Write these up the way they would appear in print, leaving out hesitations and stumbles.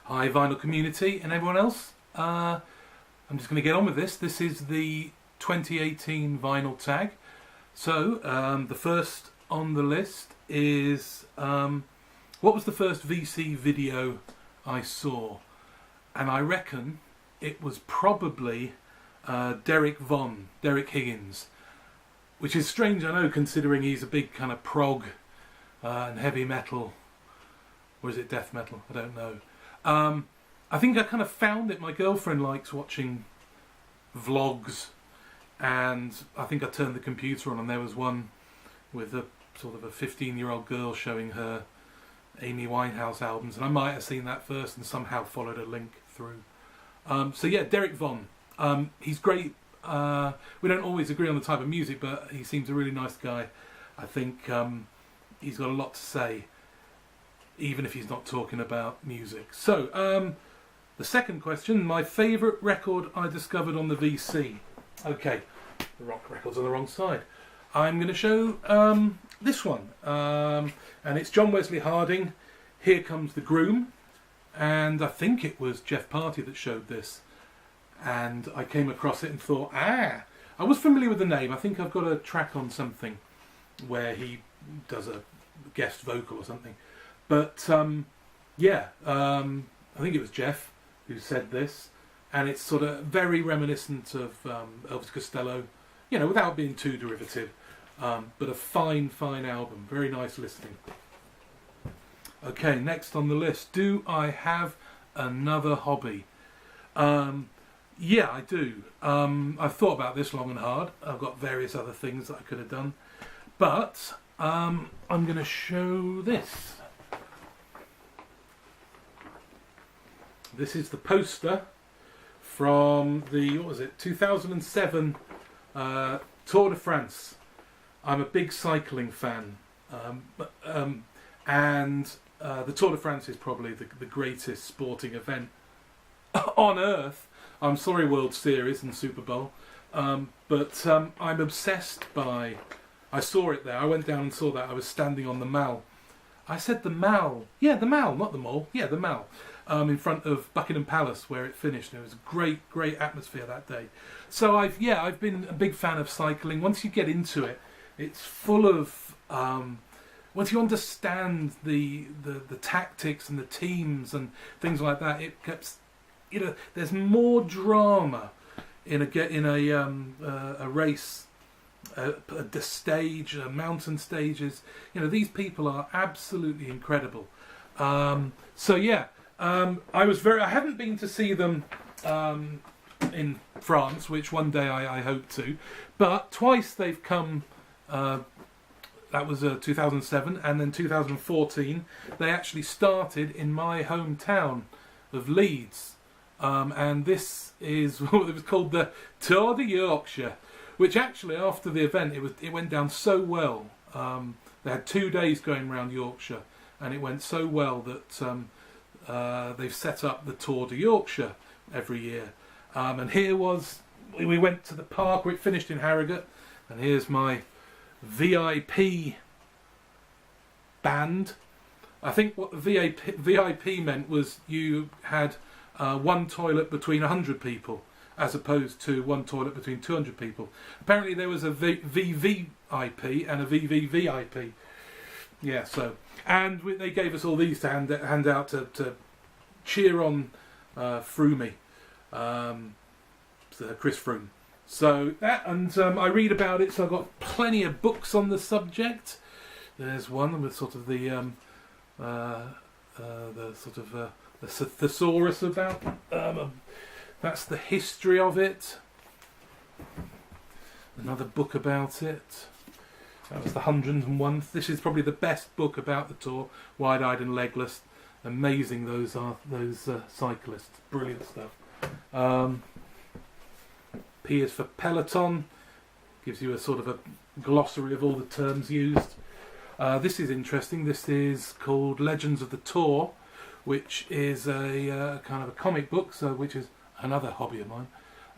Hi vinyl community and everyone else. I'm just going to get on with this. This is the 2018 vinyl tag. So the first on the list is what was the first VC video I saw? And I reckon it was probably Derek Higgins, which is strange, I know, considering he's a big kind of prog and heavy metal, or is it death metal? I don't know. I think I kind of found it. My girlfriend likes watching vlogs, and I think I turned the computer on and there was one with a sort of a 15-year-old girl showing her Amy Winehouse albums, and I might have seen that first and somehow followed a link through. So yeah, Derek he's great. We don't always agree on the type of music, but he seems a really nice guy. I think he's got a lot to say, even if he's not talking about music. So, the second question, my favourite record I discovered on the VC. Okay, the rock record's on the wrong side. I'm going to show this one. And it's John Wesley Harding, Here Comes the Groom. And I think it was Jeff Party that showed this. And I came across it and thought, I was familiar with the name. I think I've got a track on something where he does a guest vocal or something. But I think it was Jeff who said this, and it's sort of very reminiscent of Elvis Costello, you know, without being too derivative, but a fine album, very nice listening. Okay, next on the list, do I have another hobby? Yeah, I do. I've thought about this long and hard. I've got various other things that I could have done, but I'm going to show this. This is the poster from the, 2007 Tour de France. I'm a big cycling fan, and the Tour de France is probably the greatest sporting event on earth. I'm sorry, World Series and Super Bowl, but I'm obsessed by. I saw it there. I went down and saw that. I was standing on the Mall. I said the Mall. Yeah, the Mall, not the Mall. Yeah, the Mall. In front of Buckingham Palace where it finished. It was a great atmosphere that day. So I've been a big fan of cycling. Once you get into it, it's full of once you understand the tactics and the teams and things like that, it gets, you know, there's more drama in a race, the stage, mountain stages. You know, these people are absolutely incredible. So yeah. I haven't been to see them in France, which one day I hope to, but twice they've come. That was 2007, and then 2014 they actually started in my hometown of Leeds, and this is what it was called, the Tour de Yorkshire, which actually after the event it went down so well. They had 2 days going around Yorkshire, and it went so well that they've set up the Tour de Yorkshire every year. And we went to the park where it finished in Harrogate, and here's my VIP band. I think what the VIP meant was you had one toilet between 100 people, as opposed to one toilet between 200 people. Apparently there was a VVIP and a VVVIP. Yeah, so, and they gave us all these to hand out to cheer on Froomey, Chris Froome. So that, and I read about it. So I've got plenty of books on the subject. There's one with sort of the thesaurus about. That's the history of it. Another book about it. That was the 101th. This is probably the best book about the tour. Wide-eyed and legless. Amazing those cyclists. Brilliant stuff. P is for peloton. Gives you a sort of a glossary of all the terms used. This is interesting. This is called Legends of the Tour, which is a kind of a comic book, so which is another hobby of mine.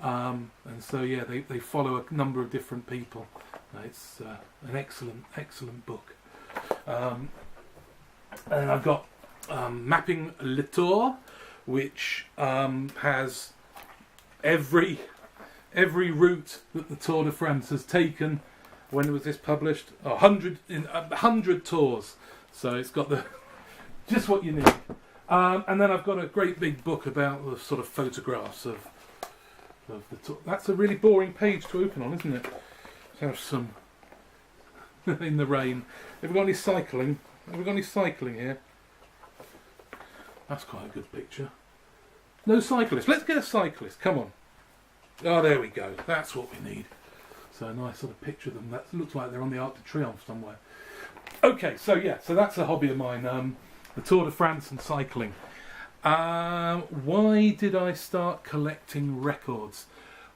And so yeah, they follow a number of different people. It's an excellent book. And I've got Mapping Le Tour, which has every route that the Tour de France has taken. When was this published? 100 tours. So it's got just what you need. And then I've got a great big book about the sort of photographs of the tour. That's a really boring page to open on, isn't it? Let's have some in the rain. Have we got any cycling? Have we got any cycling here? That's quite a good picture. No cyclist. Let's get a cyclist. Come on. Oh, there we go. That's what we need. So a nice sort of picture of them. That looks like they're on the Arc de Triomphe somewhere. Okay, so that's a hobby of mine. The Tour de France and cycling. Why did I start collecting records?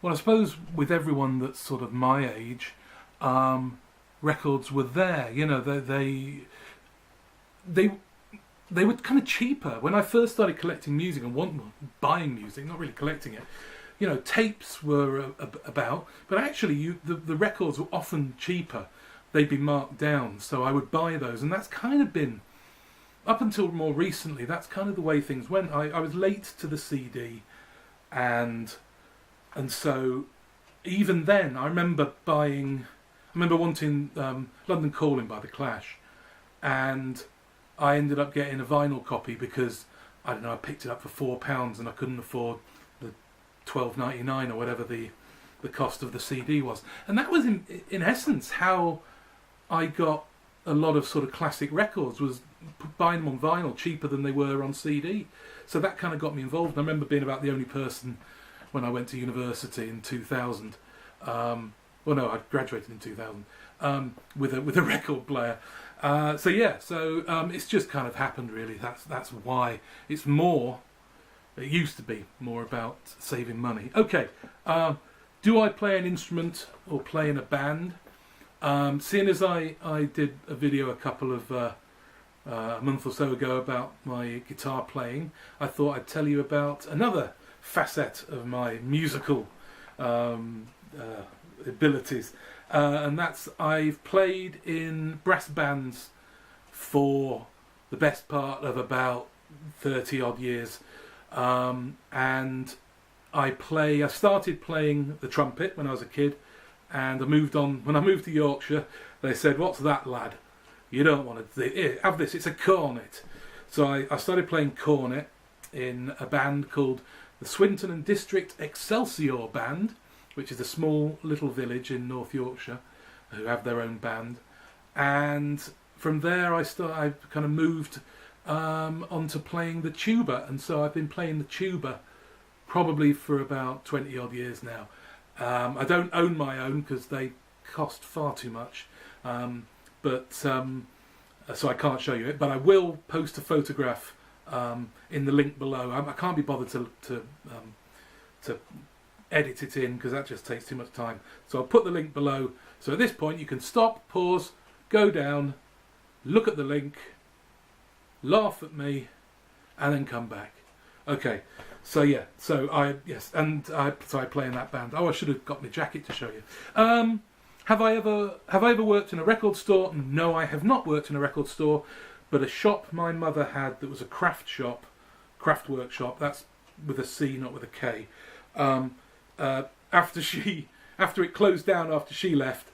Well, I suppose with everyone that's sort of my age, records were there. You know, they were kind of cheaper. When I first started collecting music and buying music, not really collecting it, you know, tapes were about, but actually the records were often cheaper. They'd be marked down, so I would buy those, and that's kind of been, up until more recently, that's kind of the way things went. I was late to the CD, and so even then, I remember wanting London Calling by The Clash, and I ended up getting a vinyl copy because, I don't know, I picked it up for £4 and I couldn't afford the $12.99 or whatever the cost of the CD was. And that was in essence how I got a lot of sort of classic records, was buying them on vinyl cheaper than they were on CD. So that kind of got me involved. And I remember being about the only person when I went to university in 2000. Well, no, I graduated in 2000 with a record player. So it's just kind of happened, really. That's why it's more. It used to be more about saving money. Okay, do I play an instrument or play in a band? Seeing as I did a video a couple of a month or so ago about my guitar playing, I thought I'd tell you about another facet of my musical abilities, and that's I've played in brass bands for the best part of about 30 odd years, and I started playing the trumpet when I was a kid, and when I moved to Yorkshire, they said, "What's that, lad? You don't want to have this, it's a cornet." So I started playing cornet in a band called the Swinton and District Excelsior Band, which is a small little village in North Yorkshire who have their own band. And from there I kind of moved onto playing the tuba, and so I've been playing the tuba probably for about 20 odd years now. I don't own my own because they cost far too much, so I can't show you it, but I will post a photograph in the link below. I can't be bothered to edit it in because that just takes too much time, so I'll put the link below. So at this point you can stop, pause, go down, look at the link, laugh at me, and then come back. Okay, so I play in that band. Oh, I should have got my jacket to show you. Have I ever worked in a record store? No, I have not worked in a record store, but a shop my mother had that was a craft workshop. That's with a C, not with a K. After it closed down after she left,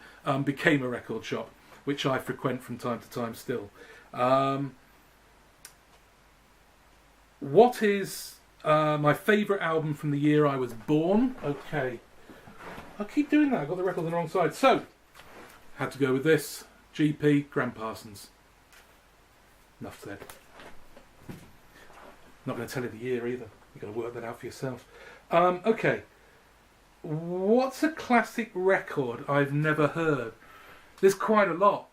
became a record shop, which I frequent from time to time still. What is my favourite album from the year I was born? Okay, I keep doing that. I got the record on the wrong side. So, had to go with this. GP, Graham Parsons. Enough said. Not going to tell you the year either. You've got to work that out for yourself. Okay. What's a classic record I've never heard? There's quite a lot.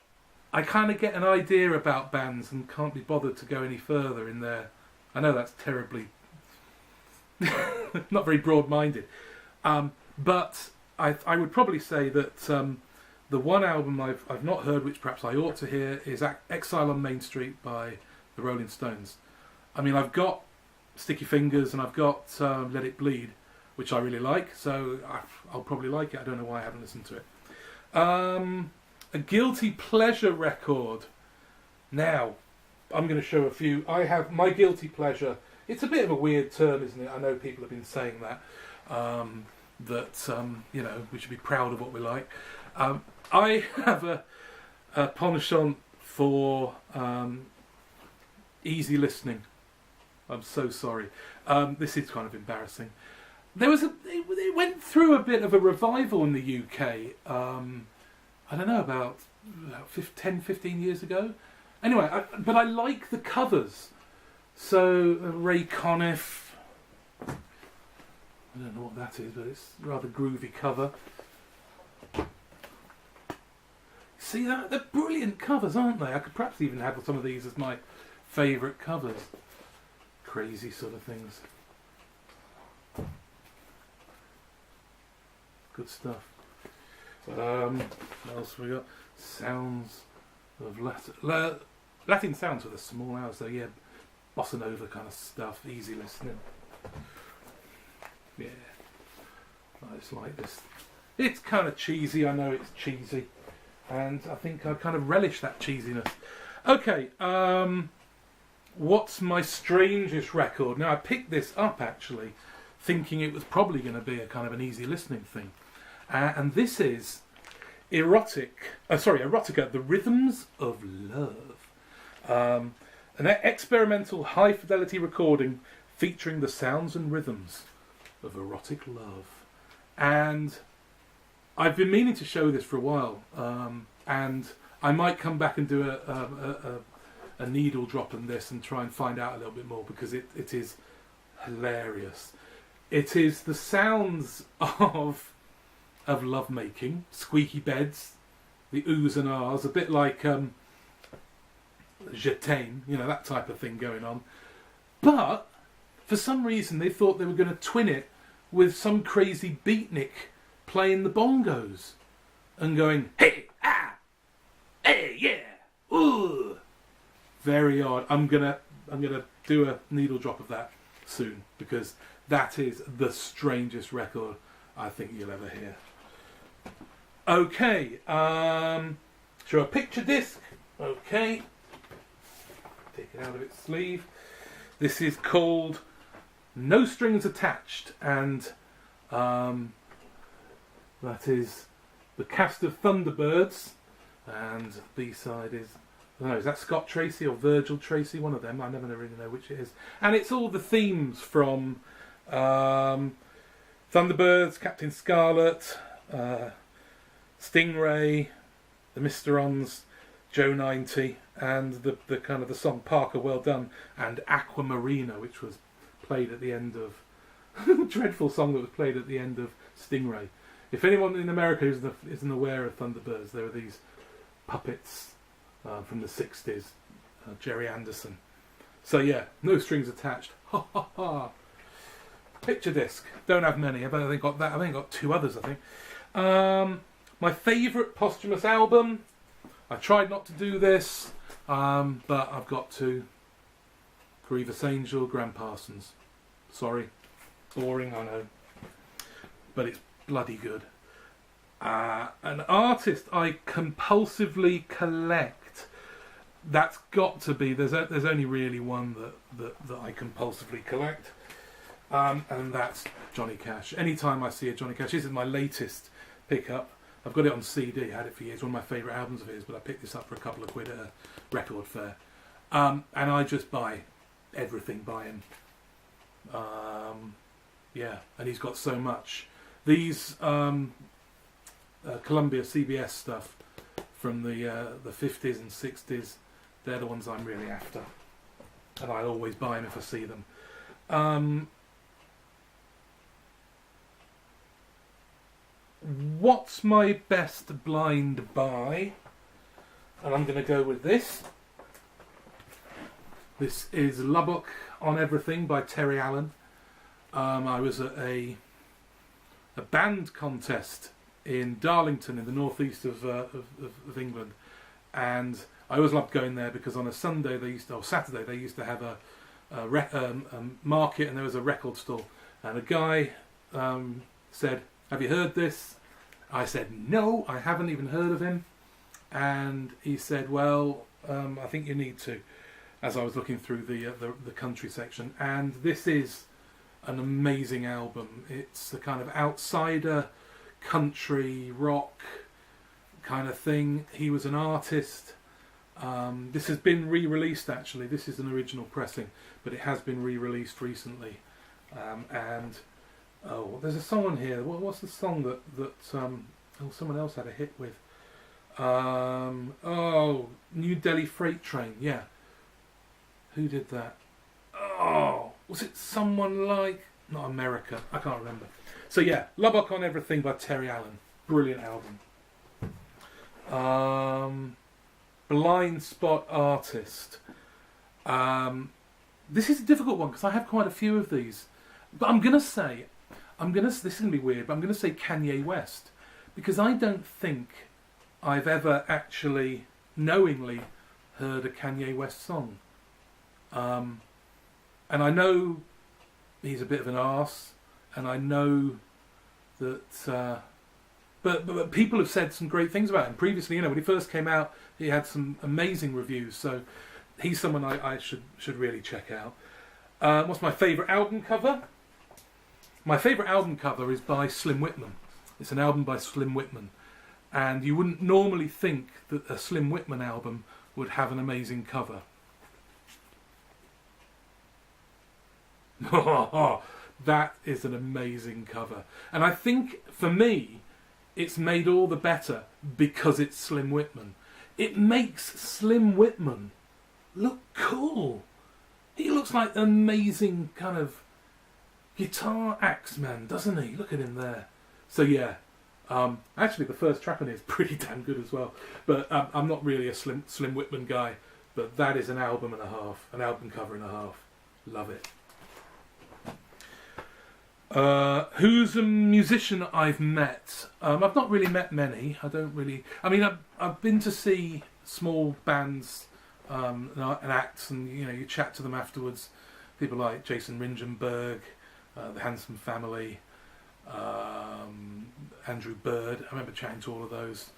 I kind of get an idea about bands and can't be bothered to go any further in there. I know that's terribly not very broad-minded, but I would probably say that the one album I've not heard, which perhaps I ought to hear, is Exile on Main Street by the Rolling Stones. I mean, I've got Sticky Fingers and I've got Let It Bleed, which I really like, so I'll probably like it. I don't know why I haven't listened to it. A guilty pleasure record. Now, I'm going to show a few. My guilty pleasure It's a bit of a weird term, isn't it? I know people have been saying that, you know, we should be proud of what we like. I have a penchant for easy listening. I'm so sorry. This is kind of embarrassing. It went through a bit of a revival in the UK. I don't know, about 10, 15 years ago. Anyway, but I like the covers. So Ray Conniff, I don't know what that is, but it's a rather groovy cover. See that? They're brilliant covers, aren't they? I could perhaps even have some of these as my favourite covers. Crazy sort of things. Good stuff. What else we got? Sounds of Latin sounds with a small hour, so yeah, bossa nova kind of stuff, easy listening. Yeah, I just like this. It's kind of cheesy, I know it's cheesy, and I think I kind of relish that cheesiness. Okay, what's my strangest record? Now I picked this up actually, thinking it was probably going to be a kind of an easy listening thing, and this is Erotica, The Rhythms of Love. An experimental high-fidelity recording featuring the sounds and rhythms of erotic love. And I've been meaning to show this for a while, and I might come back and do a needle drop on this and try and find out a little bit more, because it is hilarious. It is the sounds of lovemaking, squeaky beds, the oohs and ahs, a bit like Je t'aime, you know, that type of thing going on. But for some reason they thought they were going to twin it with some crazy beatnik playing the bongos and going, hey, ah, hey, yeah, ooh. Very odd. I'm gonna do a needle drop of that soon, because that is the strangest record I think you'll ever hear. Okay, show a picture disc. Okay, take it out of its sleeve. This is called No Strings Attached, and that is the cast of Thunderbirds, and B-side is, I don't know, is that Scott Tracy or Virgil Tracy? One of them. I never really know which it is. And it's all the themes from Thunderbirds, Captain Scarlet, Stingray, the Mysterons, Joe 90, and the kind of the song Parker Well Done, and Aquamarina, which was played at the end of dreadful song that was played at the end of Stingray. If anyone in America isn't aware of Thunderbirds, there are these puppets from the 60s, Jerry Anderson. So yeah, No Strings Attached. Ha ha ha. Picture disc. Don't have many. I've only got that. I've only got two others, I think. My favourite posthumous album. I tried not to do this, but I've got to. Grievous Angel, Graham Parsons. Sorry. Boring, I know. But it's bloody good. An artist I compulsively collect. That's got to be. There's only really one that I compulsively collect. And that's Johnny Cash. Anytime I see a Johnny Cash, this is my latest pickup. I've got it on CD, I had it for years, one of my favourite albums of his, but I picked this up for a couple of quid at a record fair. And I just buy everything by him. Yeah, and he's got so much. These Columbia CBS stuff from the 50s and 60s, they're the ones I'm really after. And I'll always buy them if I see them. What's my best blind buy? And I'm going to go with this. This is Lubbock on Everything by Terry Allen. I was at a band contest in Darlington in the northeast of England, and I always loved going there because on a Saturday they used to have a market, and there was a record stall, and a guy said, "Have you heard this?" I said, "No, I haven't even heard of him." And he said, "Well, I think you need to." as I was looking through the country section, and this is an amazing album. It's the kind of outsider country rock kind of thing. He was an artist. This has been re-released actually. This is an original pressing, but it has been re-released recently. And there's a song on here. What's the song that someone else had a hit with? New Delhi Freight Train. Yeah. Who did that? Oh, was it someone like... Not America. I can't remember. So yeah, Lubbock on Everything by Terry Allen. Brilliant album. Blind Spot Artist. This is a difficult one because I have quite a few of these. But this is going to be weird, but I'm going to say Kanye West. Because I don't think I've ever actually knowingly heard a Kanye West song. And I know he's a bit of an arse, and I know that... But people have said some great things about him. Previously, when he first came out, he had some amazing reviews. So he's someone I should really check out. What's my favourite album cover? My favourite album cover is by Slim Whitman. It's an album by Slim Whitman. And you wouldn't normally think that a Slim Whitman album would have an amazing cover. That is an amazing cover. And I think, for me, it's made all the better because it's Slim Whitman. It makes Slim Whitman look cool. He looks like an amazing kind of guitar axe man, doesn't he? Look at him there. So yeah, actually the first track on it is pretty damn good as well. But I'm not really a Slim Whitman guy, but that is an album and a half, an album cover and a half. Love it. Who's a musician I've met? I've not really met many. I've been to see small bands and acts, and you chat to them afterwards. People like Jason Ringenberg, the Handsome Family, Andrew Bird. I remember chatting to all of those.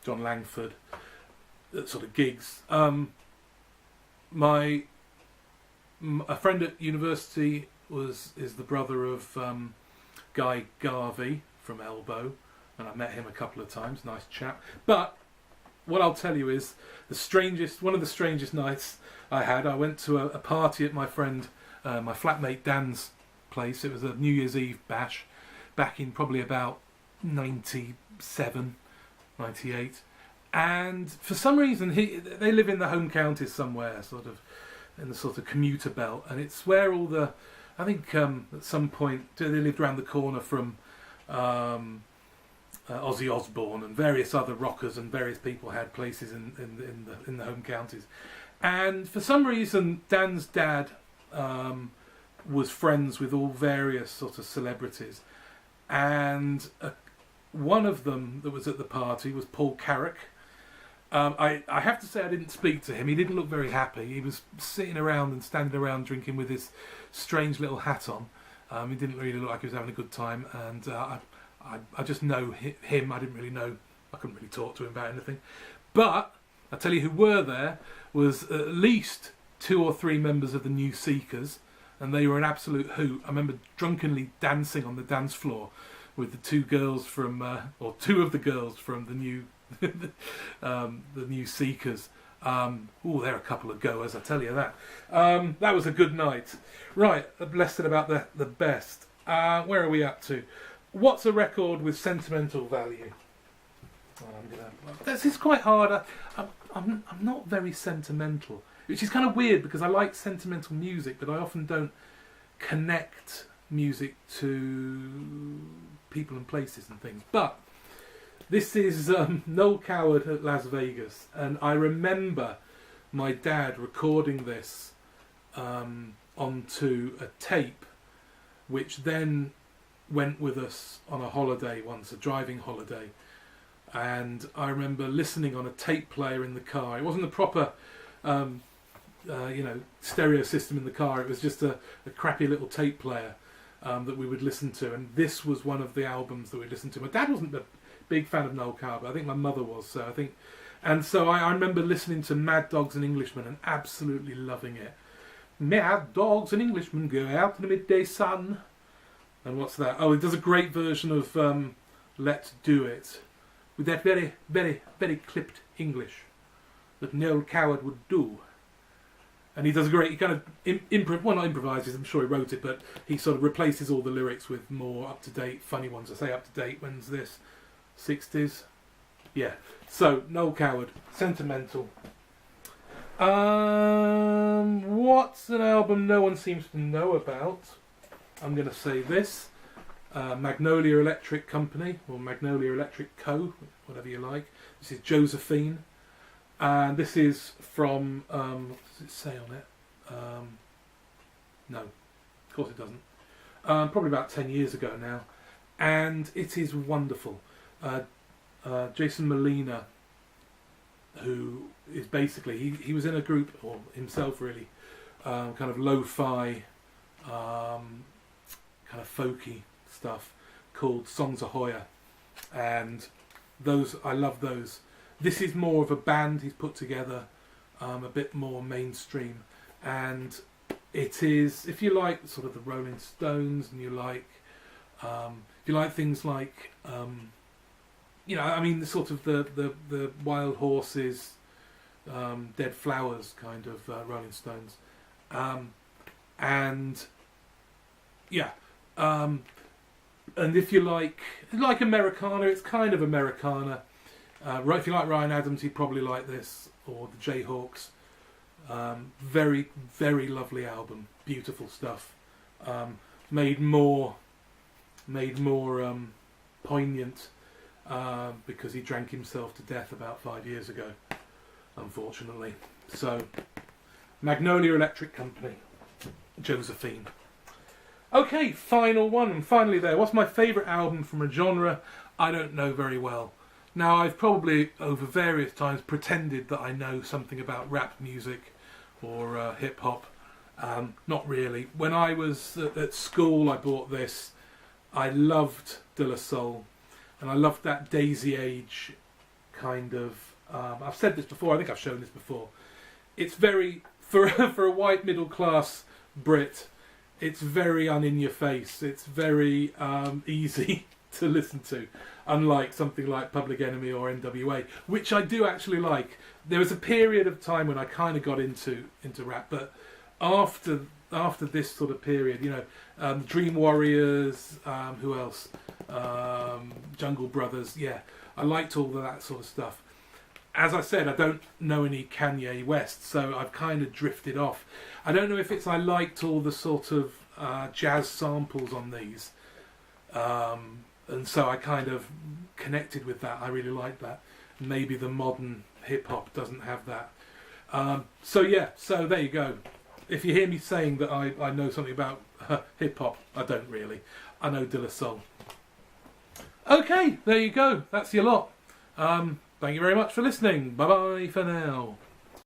John Langford, that sort of gigs. A friend at university is the brother of Guy Garvey from Elbow, and I met him a couple of times. Nice chap. But what I'll tell you is one of the strangest nights I had. I went to a party at my friend, my flatmate Dan's place. It was a New Year's Eve bash back in probably about 97, 98. And for some reason, they live in the home counties somewhere, sort of in the sort of commuter belt, and it's where all the... I think at some point they lived around the corner from Ozzy Osbourne and various other rockers, and various people had places in the home counties. And for some reason, Dan's dad was friends with all various sort of celebrities, and one of them that was at the party was Paul Carrack. I have to say I didn't speak to him. He didn't look very happy. He was sitting around and standing around drinking with his strange little hat on. He didn't really look like he was having a good time. And I just know him. I didn't really know. I couldn't really talk to him about anything. But I tell you who were there was at least 2 or 3 members of the New Seekers, and they were an absolute hoot. I remember drunkenly dancing on the dance floor with the 2 girls from, or 2 of the girls from the New the New Seekers. They're a couple of goers, I tell you that. That was a good night. Right, less than about the best. Where are we up to? What's a record with sentimental value? This is quite hard. I'm not very sentimental, which is kind of weird because I like sentimental music, but I often don't connect music to people and places and things. But this is Noel Coward at Las Vegas, and I remember my dad recording this onto a tape, which then went with us on a holiday once, a driving holiday, and I remember listening on a tape player in the car. It wasn't a proper stereo system in the car. It was just a crappy little tape player that we would listen to, and this was one of the albums that we listened to. My dad wasn't a big fan of Noel Coward, but I think my mother was, so I think, And so I remember listening to Mad Dogs and Englishmen and absolutely loving it. Mad dogs and Englishmen go out in the midday sun. And what's that? Oh, it does a great version of Let's Do It with that very, very, very clipped English that no old coward would do. And he does a great, he kind of, not improvises, I'm sure he wrote it, but he sort of replaces all the lyrics with more up-to-date, funny ones. I say up-to-date, when's this? 60s? Yeah. So, Noel Coward, Sentimental. What's an album no one seems to know about? I'm going to say this. Magnolia Electric Company, or Magnolia Electric Co., whatever you like. This is Josephine. And this is from, what does it say on it? No, of course it doesn't. Probably about 10 years ago now. And it is wonderful. Jason Molina, who is basically, he was in a group, or himself really, kind of lo-fi, kind of folky stuff called Songs Ahoya. And those, I love those. This is more of a band he's put together, a bit more mainstream, and it is, if you like sort of the Rolling Stones, and you like, if you like things like, you know, I mean, the sort of the Wild Horses, Dead Flowers kind of Rolling Stones, and yeah, and if you like Americana, it's kind of Americana. If you like Ryan Adams, you'd probably like this, or the Jayhawks. Very, very lovely album, beautiful stuff. Made more poignant because he drank himself to death about 5 years ago, unfortunately. So, Magnolia Electric Company, Josephine. Okay, final one, and finally there. What's my favourite album from a genre I don't know very well? Now, I've probably, over various times, pretended that I know something about rap music or hip-hop. Not really. When I was at school, I bought this. I loved De La Soul, and I loved that Daisy Age kind of... I've said this before, I think I've shown this before. It's very, for a white middle-class Brit, it's very un-in-your-face. It's very easy to listen to, unlike something like Public Enemy or NWA, which I do actually like. There was a period of time when I kind of got into rap, but after this sort of period, you know, Dream Warriors, who else? Jungle Brothers, yeah, I liked all of that sort of stuff. As I said, I don't know any Kanye West, so I've kind of drifted off. I don't know if it's I liked all the sort of jazz samples on these, and so I kind of connected with that. I really like that. Maybe the modern hip-hop doesn't have that. So yeah, so there you go. If you hear me saying that I know something about hip-hop, I don't really. I know De La Soul. Okay, there you go. That's your lot. Thank you very much for listening. Bye-bye for now.